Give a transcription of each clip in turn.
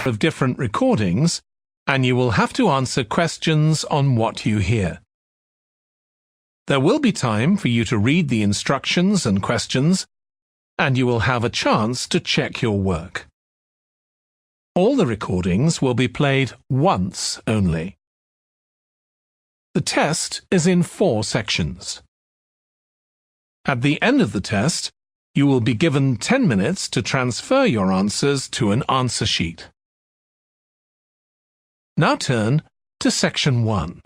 of different recordings, and you will have to answer questions on what you hear. There will be time for you to read the instructions and questions, and you will have a chance to check your work. All the recordings will be played once only. The test is in 4 sections. At the end of the test, you will be given 10 minutes to transfer your answers to an answer sheet. Now turn to Section 1.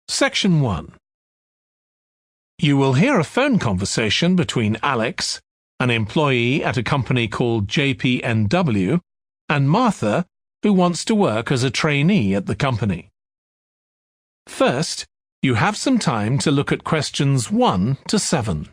Section 1. You will hear a phone conversation between Alex, an employee at a company called JPNW, and Martha, who wants to work as a trainee at the company. First, you have some time to look at questions 1 to 7.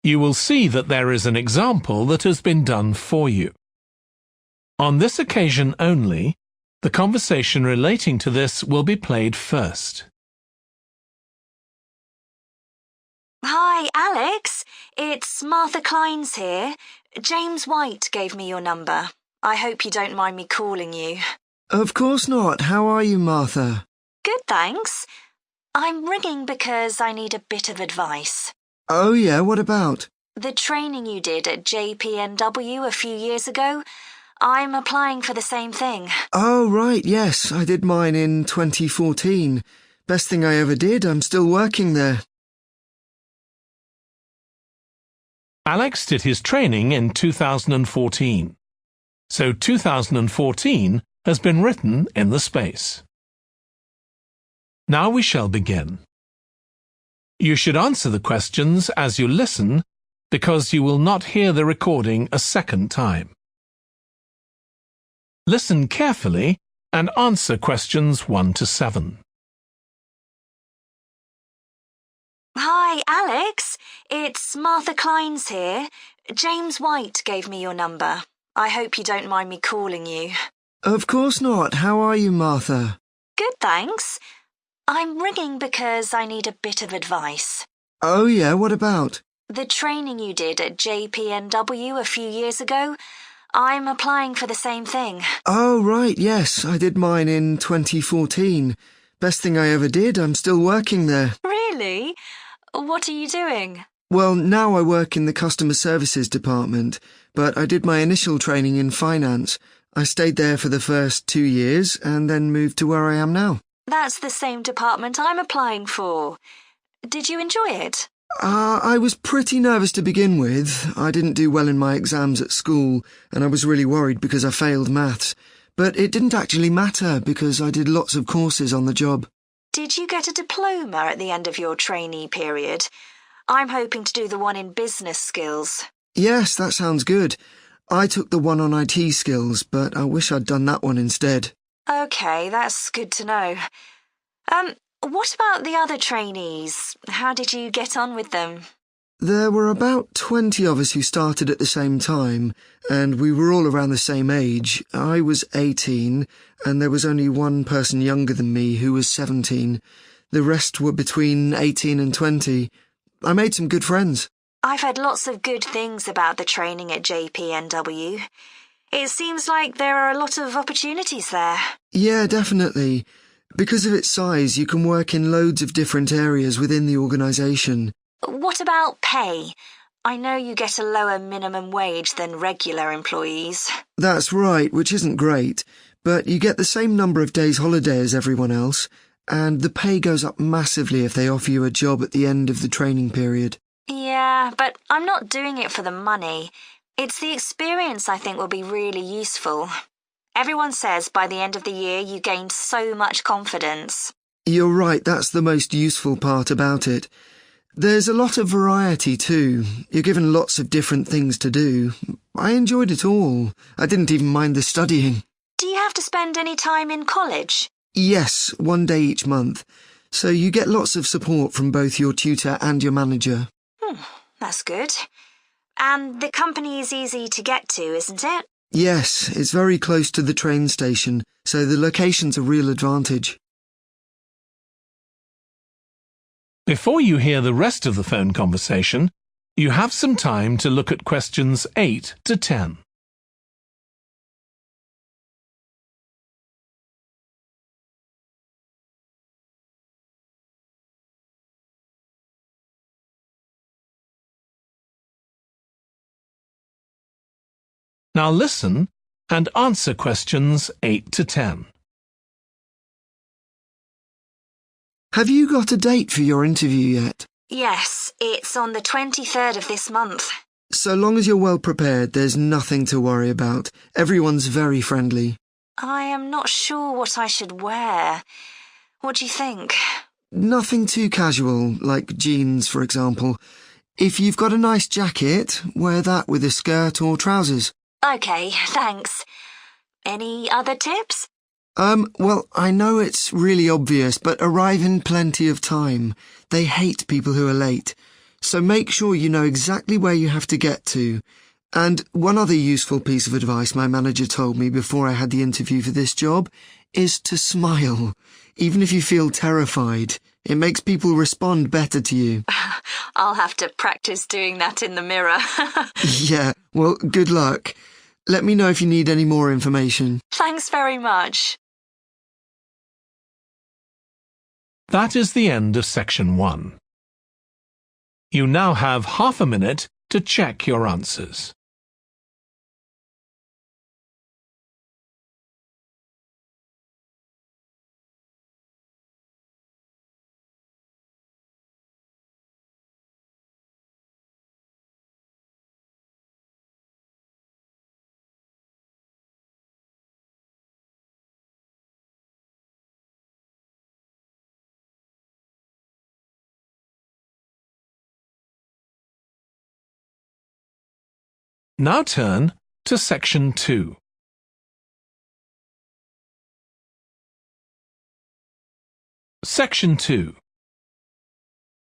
You will see that there is an example that has been done for you. On this occasion only, the conversation relating to this will be played first. Hi, Alex. It's Martha Clines here. James White gave me your number. I hope you don't mind me calling you. Of course not. How are you, Martha? Good, thanks. I'm ringing because I need a bit of advice. Oh yeah, what about? The training you did at JPNW a few years ago, I'm applying for the same thing. Oh right, yes, I did mine in 2014. Best thing I ever did, I'm still working there. Alex did his training in 2014. So 2014 has been written in the space. Now we shall begin. You should answer the questions as you listen, because you will not hear the recording a second time. Listen carefully and answer questions 1 to 7. Hi, Alex. It's Martha Clines here. James White gave me your number. I hope you don't mind me calling you. Of course not. How are you, Martha? Good, thanks. I'm ringing because I need a bit of advice. Oh yeah, what about? The training you did at JPNW a few years ago, I'm applying for the same thing. Oh right, yes, I did mine in 2014. Best thing I ever did, I'm still working there. Really? What are you doing? Well, now I work in the customer services department, but I did my initial training in finance. I stayed there for the first 2 years and then moved to where I am now. That's the same department I'm applying for. Did you enjoy it? I was pretty nervous to begin with. I didn't do well in my exams at school, and I was really worried because I failed maths. But it didn't actually matter because I did lots of courses on the job. Did you get a diploma at the end of your trainee period? I'm hoping to do the one in business skills. Yes, that sounds good. I took the one on IT skills, but I wish I'd done that one instead. OK, that's good to know. What about the other trainees? How did you get on with them? There were about 20 of us who started at the same time, and we were all around the same age. I was 18, and there was only one person younger than me who was 17. The rest were between 18 and 20. I made some good friends. I've heard lots of good things about the training at JPNW. It seems like there are a lot of opportunities there. Yeah, definitely. Because of its size, you can work in loads of different areas within the organisation. What about pay? I know you get a lower minimum wage than regular employees. That's right, which isn't great, but you get the same number of days holiday as everyone else, and the pay goes up massively if they offer you a job at the end of the training period. Yeah, but I'm not doing it for the money. It's the experience I think will be really useful. Everyone says by the end of the year you gained so much confidence. You're right, that's the most useful part about it. There's a lot of variety too. You're given lots of different things to do. I enjoyed it all. I didn't even mind the studying. Do you have to spend any time in college? Yes, 1 day each month. So you get lots of support from both your tutor and your manager. That's good. And the company is easy to get to, isn't it? Yes, it's very close to the train station, so the location's a real advantage. Before you hear the rest of the phone conversation, you have some time to look at questions 8 to 10. Now listen and answer questions 8 to 10. Have you got a date for your interview yet? Yes, it's on the 23rd of this month. So long as you're well prepared, there's nothing to worry about. Everyone's very friendly. I am not sure what I should wear. What do you think? Nothing too casual, like jeans, for example. If you've got a nice jacket, wear that with a skirt or trousers. OK, thanks. Any other tips? Well, I know it's really obvious, but arrive in plenty of time. They hate people who are late. So make sure you know exactly where you have to get to. And one other useful piece of advice my manager told me before I had the interview for this job is to smile. Even if you feel terrified, it makes people respond better to you. I'll have to practice doing that in the mirror. Yeah, well, good luck. Let me know if you need any more information. Thanks very much. That is the end of section 1. You now have half a minute to check your answers. Now turn to section 2. Section 2.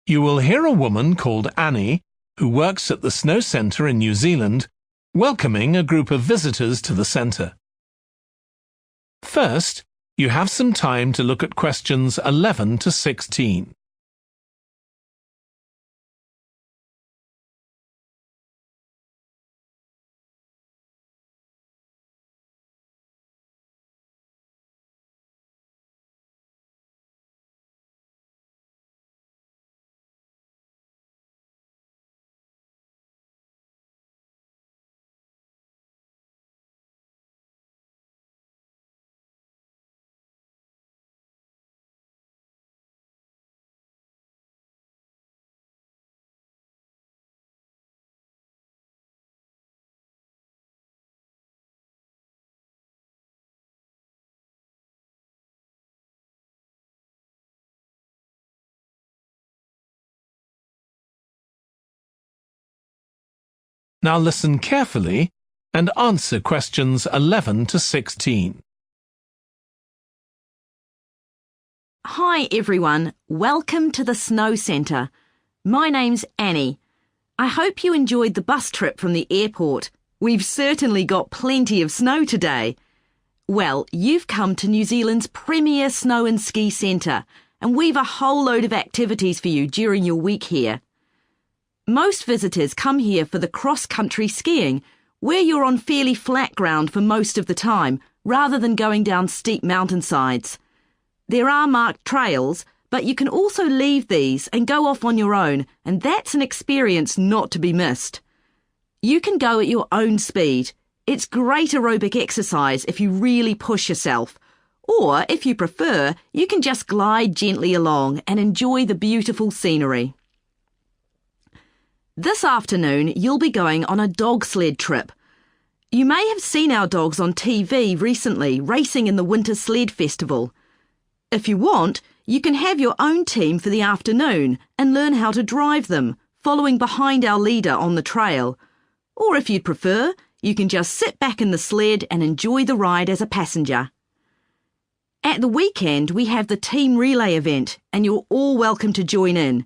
You will hear a woman called Annie, who works at the snow centre in New Zealand, welcoming a group of visitors to the centre. First, you have some time to look at questions 11 to 16. Now listen carefully and answer questions 11 to 16. Hi everyone, welcome to the Snow Centre. My name's Annie. I hope you enjoyed the bus trip from the airport. We've certainly got plenty of snow today. Well, you've come to New Zealand's premier snow and ski centre, and we've a whole load of activities for you during your week here. Most visitors come here for the cross-country skiing, where you're on fairly flat ground for most of the time, rather than going down steep mountainsides. There are marked trails, but you can also leave these and go off on your own, and that's an experience not to be missed. You can go at your own speed. It's great aerobic exercise if you really push yourself. Or, if you prefer, you can just glide gently along and enjoy the beautiful scenery. This afternoon, you'll be going on a dog sled trip. You may have seen our dogs on TV recently racing in the Winter Sled Festival. If you want, You can have your own team for the afternoon and learn how to drive them, following behind our leader on the trail. Or if you'd prefer, you can just sit back in the sled and enjoy the ride as a passenger. At the weekend, we have the team relay event, and you're all welcome to join in.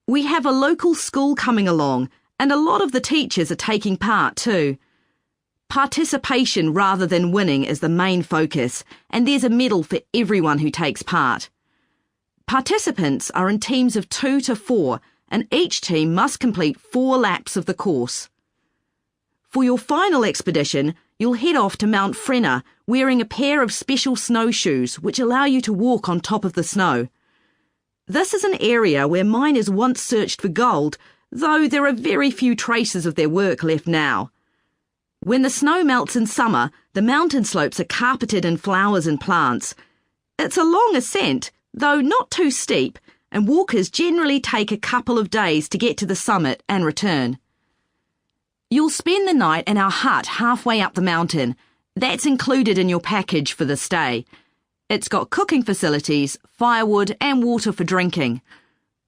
We have a local school coming along, and a lot of the teachers are taking part too. Participation rather than winning is the main focus, and there's a medal for everyone who takes part. Participants are in teams of 2 to 4, and each team must complete 4 laps of the course. For your final expedition, you'll head off to Mount Frenna wearing a pair of special snowshoes which allow you to walk on top of the snow. This is an area where miners once searched for gold, though there are very few traces of their work left now. When the snow melts in summer, the mountain slopes are carpeted in flowers and plants. It's a long ascent, though not too steep, and walkers generally take a couple of days to get to the summit and return. You'll spend the night in our hut halfway up the mountain. That's included in your package for the stay. It's got cooking facilities, firewood and water for drinking.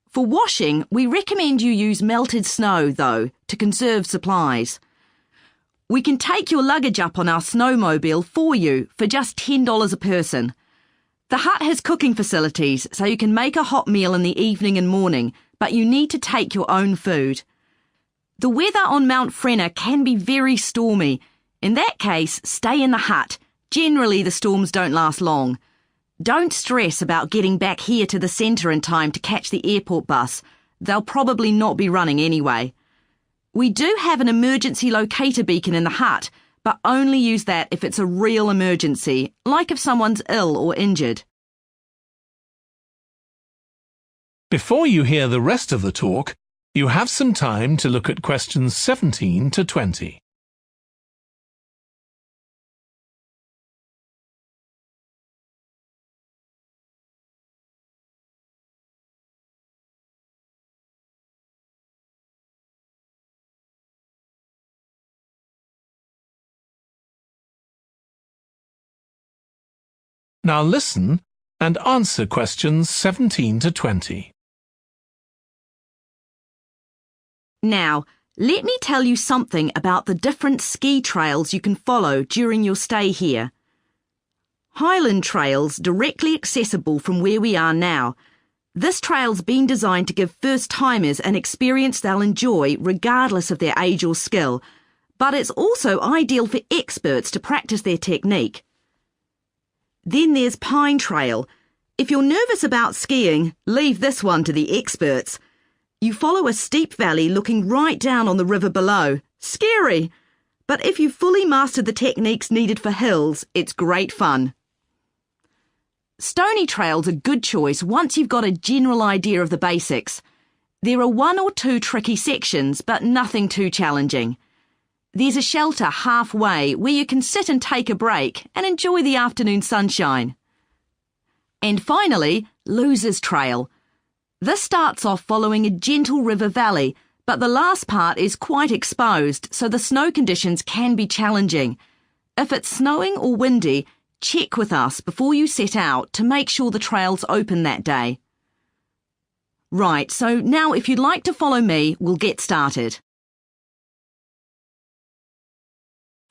For washing, we recommend you use melted snow, though, to conserve supplies. We can take your luggage up on our snowmobile for you for just $10 a person. The hut has cooking facilities, so you can make a hot meal in the evening and morning, but you need to take your own food. The weather on Mount Frenna can be very stormy. In that case, stay in the hut. Generally, the storms don't last long. Don't stress about getting back here to the centre in time to catch the airport bus. They'll probably not be running anyway. We do have an emergency locator beacon in the hut, but only use that if it's a real emergency, like if someone's ill or injured. Before you hear the rest of the talk, you have some time to look at questions 17 to 20. Now listen and answer questions 17 to 20. Now, let me tell you something about the different ski trails you can follow during your stay here. Highland Trail's directly accessible from where we are now. This trail's been designed to give first-timers an experience they'll enjoy regardless of their age or skill, but it's also ideal for experts to practice their technique. Then there's Pine Trail. If you're nervous about skiing, leave this one to the experts. You follow a steep valley looking right down on the river below. Scary! But if you've fully mastered the techniques needed for hills, it's great fun. Stony Trail's a good choice once you've got a general idea of the basics. There are 1 or 2 tricky sections, but nothing too challenging. There's a shelter halfway where you can sit and take a break and enjoy the afternoon sunshine. And finally, Losers Trail. This starts off following a gentle river valley, but the last part is quite exposed, so the snow conditions can be challenging. If it's snowing or windy, check with us before you set out to make sure the trail's open that day. Right, so now if you'd like to follow me, we'll get started.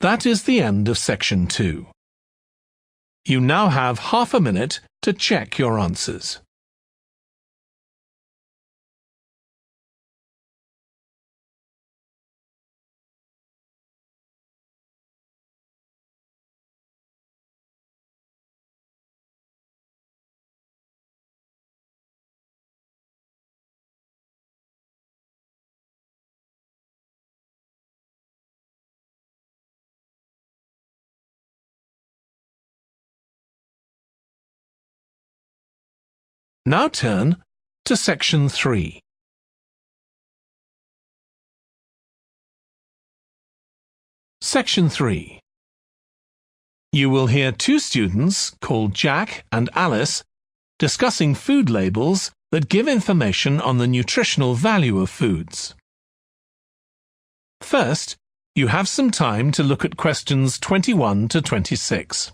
That is the end of section 2. You now have half a minute to check your answers. Now turn to section 3. Section 3. You will hear 2 students called Jack and Alice discussing food labels that give information on the nutritional value of foods. First, you have some time to look at questions 21 to 26.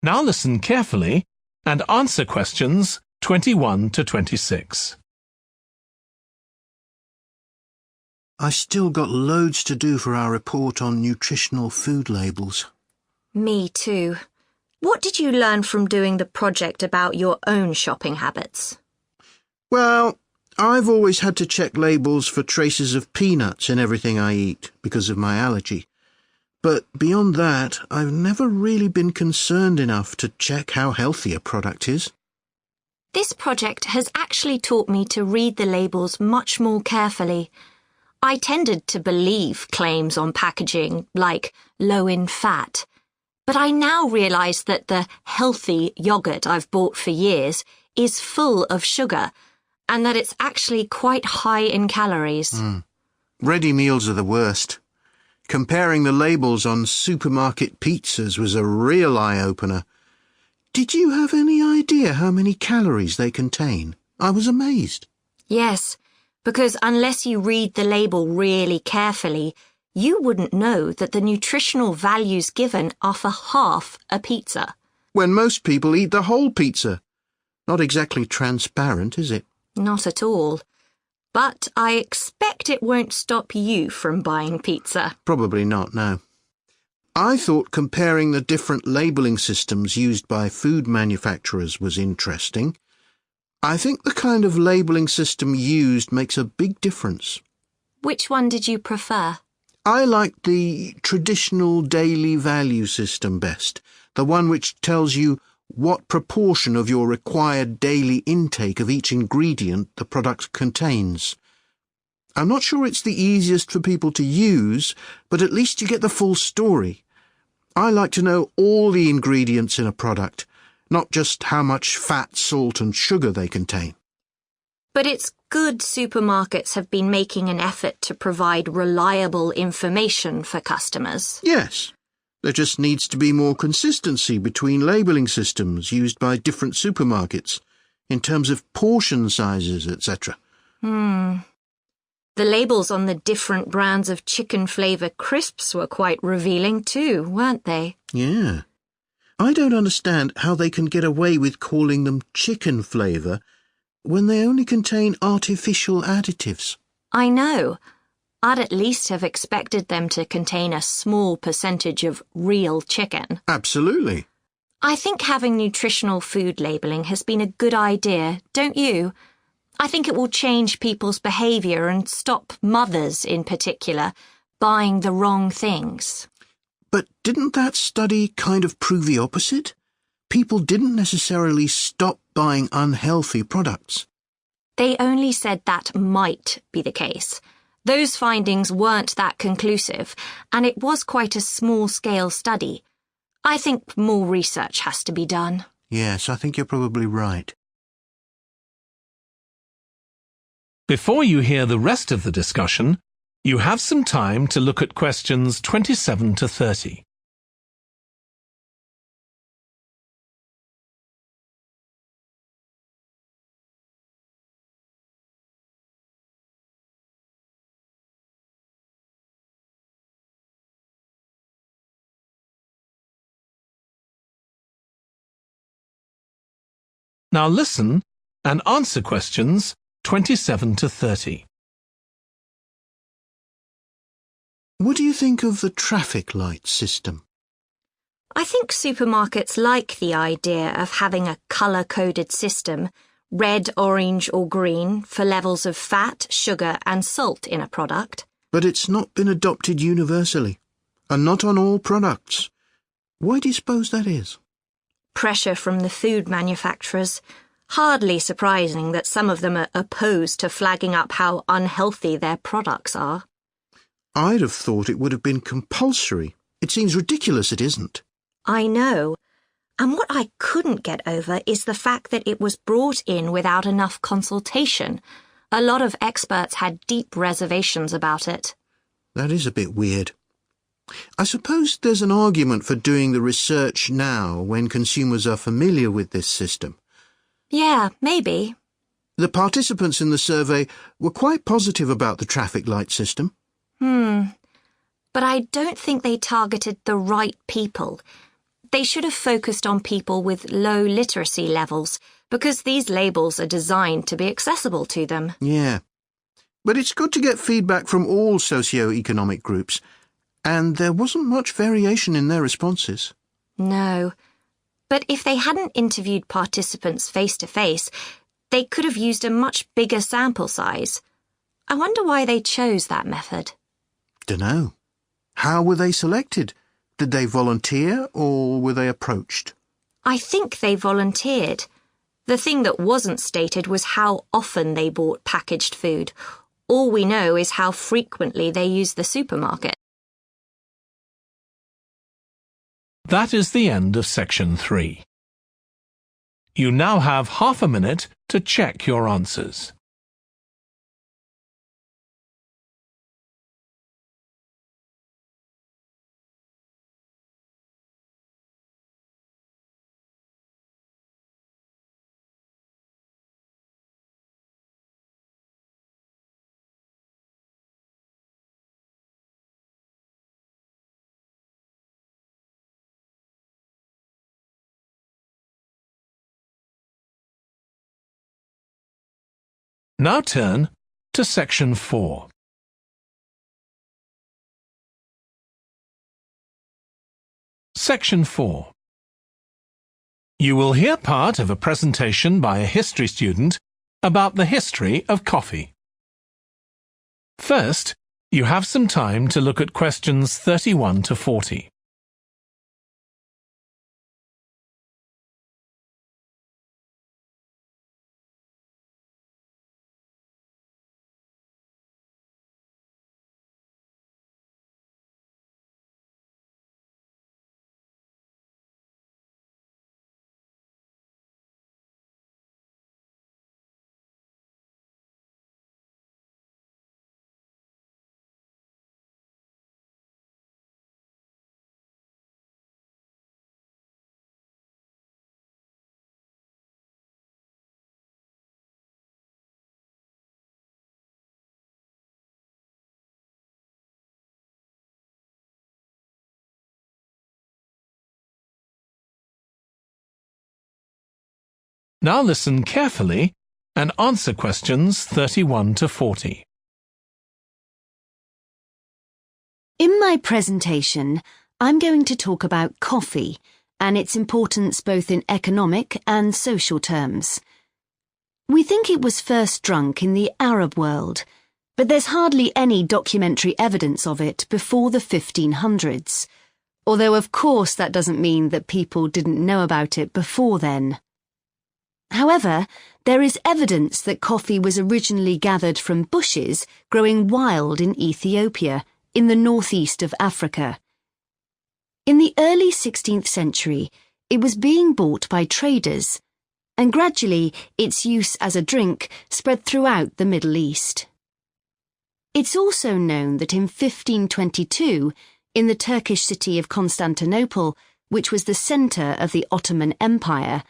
Now listen carefully and answer questions 21 to 26. I still got loads to do for our report on nutritional food labels. Me too. What did you learn from doing the project about your own shopping habits? Well, I've always had to check labels for traces of peanuts in everything I eat because of my allergy. But beyond that, I've never really been concerned enough to check how healthy a product is. This project has actually taught me to read the labels much more carefully. I tended to believe claims on packaging, like low in fat. But I now realise that the healthy yoghurt I've bought for years is full of sugar, and that it's actually quite high in calories. Ready meals are the worst. Comparing the labels on supermarket pizzas was a real eye-opener. Did you have any idea how many calories they contain? I was amazed. Yes, because unless you read the label really carefully, you wouldn't know that the nutritional values given are for half a pizza. When most people eat the whole pizza. Not exactly transparent, is it? Not at all. But I expect it won't stop you from buying pizza. Probably not, no. I thought comparing the different labelling systems used by food manufacturers was interesting. I think the kind of labelling system used makes a big difference. Which one did you prefer? I liked the traditional daily value system best, the one which tells you what proportion of your required daily intake of each ingredient the product contains. I'm not sure it's the easiest for people to use, but at least you get the full story. I like to know all the ingredients in a product, not just how much fat, salt and sugar they contain. But it's good supermarkets have been making an effort to provide reliable information for customers. Yes. There just needs to be more consistency between labelling systems used by different supermarkets, in terms of portion sizes, etc. The labels on the different brands of chicken flavour crisps were quite revealing too, weren't they? Yeah. I don't understand how they can get away with calling them chicken flavour when they only contain artificial additives. I know. I'd at least have expected them to contain a small percentage of real chicken. Absolutely. I think having nutritional food labelling has been a good idea, don't you? I think it will change people's behaviour and stop mothers, in particular, buying the wrong things. But didn't that study kind of prove the opposite? People didn't necessarily stop buying unhealthy products. They only said that might be the case. Those findings weren't that conclusive, and it was quite a small-scale study. I think more research has to be done. Yes, I think you're probably right. Before you hear the rest of the discussion, you have some time to look at questions 27 to 30. Now listen and answer questions 27 to 30. What do you think of the traffic light system? I think supermarkets like the idea of having a colour-coded system, red, orange or green, for levels of fat, sugar and salt in a product. But it's not been adopted universally, and not on all products. Why do you suppose that is? Pressure from the food manufacturers. Hardly surprising that some of them are opposed to flagging up how unhealthy their products are. I'd have thought it would have been compulsory. It seems ridiculous it isn't. I know. And what I couldn't get over is the fact that it was brought in without enough consultation. A lot of experts had deep reservations about it. That is a bit weird. I suppose there's an argument for doing the research now when consumers are familiar with this system. Yeah, maybe. The participants in the survey were quite positive about the traffic light system. But I don't think they targeted the right people. They should have focused on people with low literacy levels, because these labels are designed to be accessible to them. Yeah. But it's good to get feedback from all socio-economic groups, and there wasn't much variation in their responses. No. But if they hadn't interviewed participants face-to-face, they could have used a much bigger sample size. I wonder why they chose that method. Dunno. How were they selected? Did they volunteer, or were they approached? I think they volunteered. The thing that wasn't stated was how often they bought packaged food. All we know is how frequently they used the supermarket. That is the end of section 3. You now have half a minute to check your answers. Now turn to section 4. Section 4. You will hear part of a presentation by a history student about the history of coffee. First, you have some time to look at questions 31 to 40. Now listen carefully and answer questions 31 to 40. In my presentation, I'm going to talk about coffee and its importance both in economic and social terms. We think it was first drunk in the Arab world, but there's hardly any documentary evidence of it before the 1500s, although of course that doesn't mean that people didn't know about it before then. However, there is evidence that coffee was originally gathered from bushes growing wild in Ethiopia, in the northeast of Africa. In the early 16th century, it was being bought by traders, and gradually its use as a drink spread throughout the Middle East. It's also known that in 1522, in the Turkish city of Constantinople, which was the centre of the Ottoman Empire,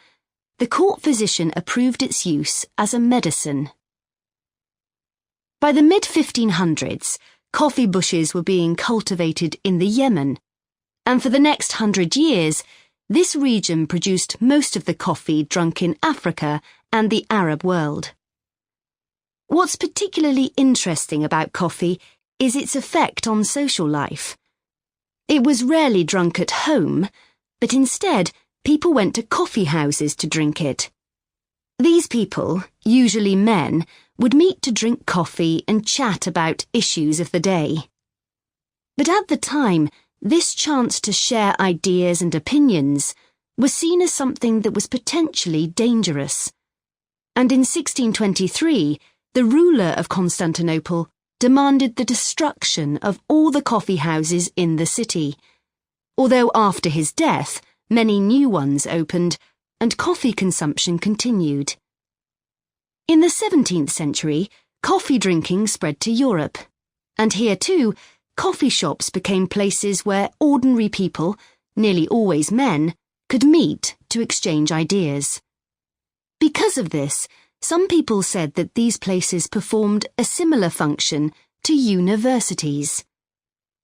the court physician approved its use as a medicine. By the mid-1500s, coffee bushes were being cultivated in the Yemen, and for the next 100 years, this region produced most of the coffee drunk in Africa and the Arab world. What's particularly interesting about coffee is its effect on social life. It was rarely drunk at home, but instead, people went to coffee houses to drink it. These people, usually men, would meet to drink coffee and chat about issues of the day. But at the time, this chance to share ideas and opinions was seen as something that was potentially dangerous. And in 1623, the ruler of Constantinople demanded the destruction of all the coffee houses in the city, although after his death, many new ones opened, and coffee consumption continued. In the 17th century, coffee drinking spread to Europe, and here too, coffee shops became places where ordinary people, nearly always men, could meet to exchange ideas. Because of this, some people said that these places performed a similar function to universities.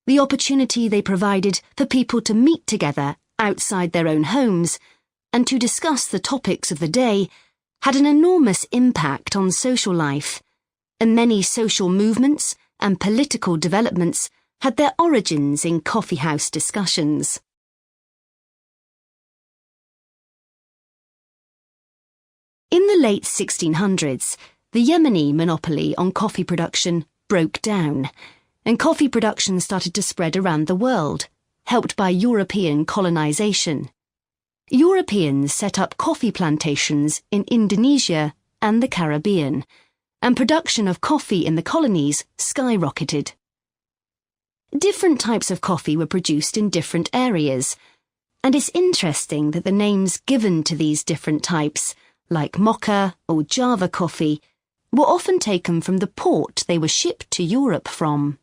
The opportunity they provided for people to meet together outside their own homes and to discuss the topics of the day had an enormous impact on social life, and many social movements and political developments had their origins in coffeehouse discussions. In the late 1600s, the Yemeni monopoly on coffee production broke down, and coffee production started to spread around the world, helped by European colonization. Europeans set up coffee plantations in Indonesia and the Caribbean, and production of coffee in the colonies skyrocketed. Different types of coffee were produced in different areas, and it's interesting that the names given to these different types, like Mocha or Java coffee, were often taken from the port they were shipped to Europe from.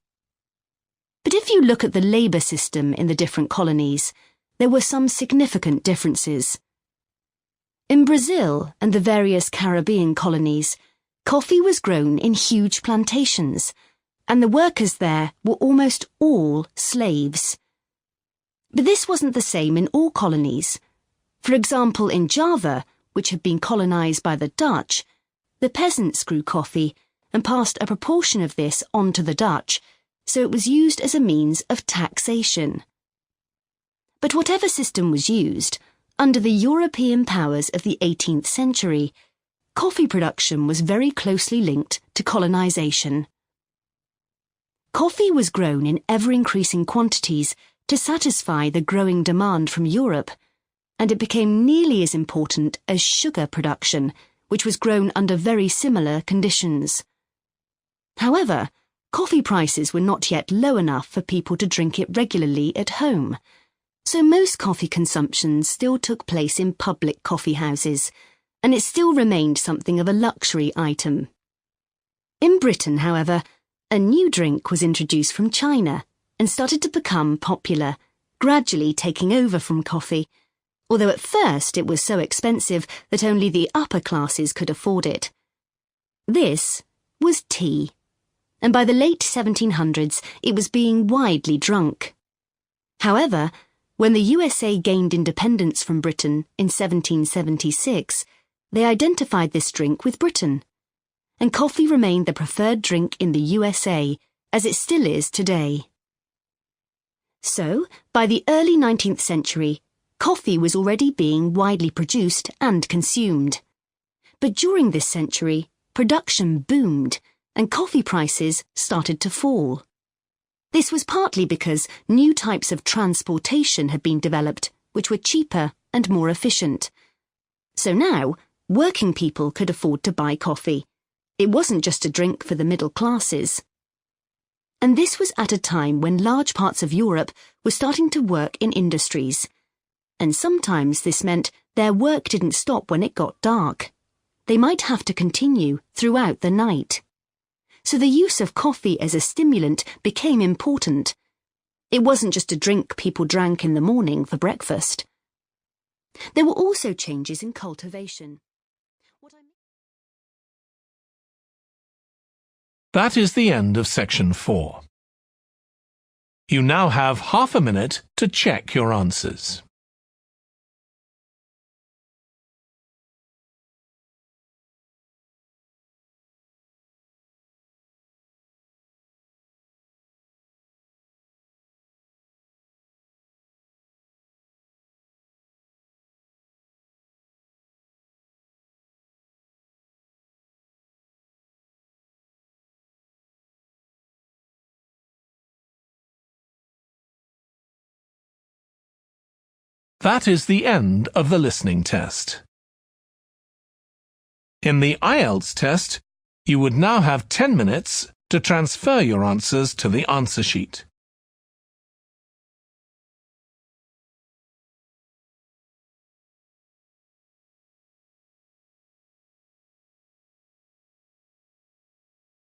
But if you look at the labour system in the different colonies, there were some significant differences. In Brazil and the various Caribbean colonies, coffee was grown in huge plantations, and the workers there were almost all slaves. But this wasn't the same in all colonies. For example, in Java, which had been colonised by the Dutch, the peasants grew coffee and passed a proportion of this on to the Dutch, so it was used as a means of taxation. But whatever system was used, under the European powers of the 18th century, coffee production was very closely linked to colonisation. Coffee was grown in ever-increasing quantities to satisfy the growing demand from Europe, and it became nearly as important as sugar production, which was grown under very similar conditions. However, coffee prices were not yet low enough for people to drink it regularly at home, so most coffee consumption still took place in public coffee houses, and it still remained something of a luxury item. In Britain, however, a new drink was introduced from China and started to become popular, gradually taking over from coffee, although at first it was so expensive that only the upper classes could afford it. This was tea, and by the late 1700s it was being widely drunk. However, when the USA gained independence from Britain in 1776, they identified this drink with Britain, and coffee remained the preferred drink in the USA, as it still is today. So, by the early 19th century, coffee was already being widely produced and consumed. But during this century, production boomed, and coffee prices started to fall. This was partly because new types of transportation had been developed, which were cheaper and more efficient. So now, working people could afford to buy coffee. It wasn't just a drink for the middle classes. And this was at a time when large parts of Europe were starting to work in industries. And sometimes this meant their work didn't stop when it got dark. They might have to continue throughout the night. So the use of coffee as a stimulant became important. It wasn't just a drink people drank in the morning for breakfast. There were also changes in cultivation. That is the end of section 4. You now have half a minute to check your answers. That is the end of the listening test. In the Ielts test, you would now have 10 minutes to transfer your answers to the answer sheet.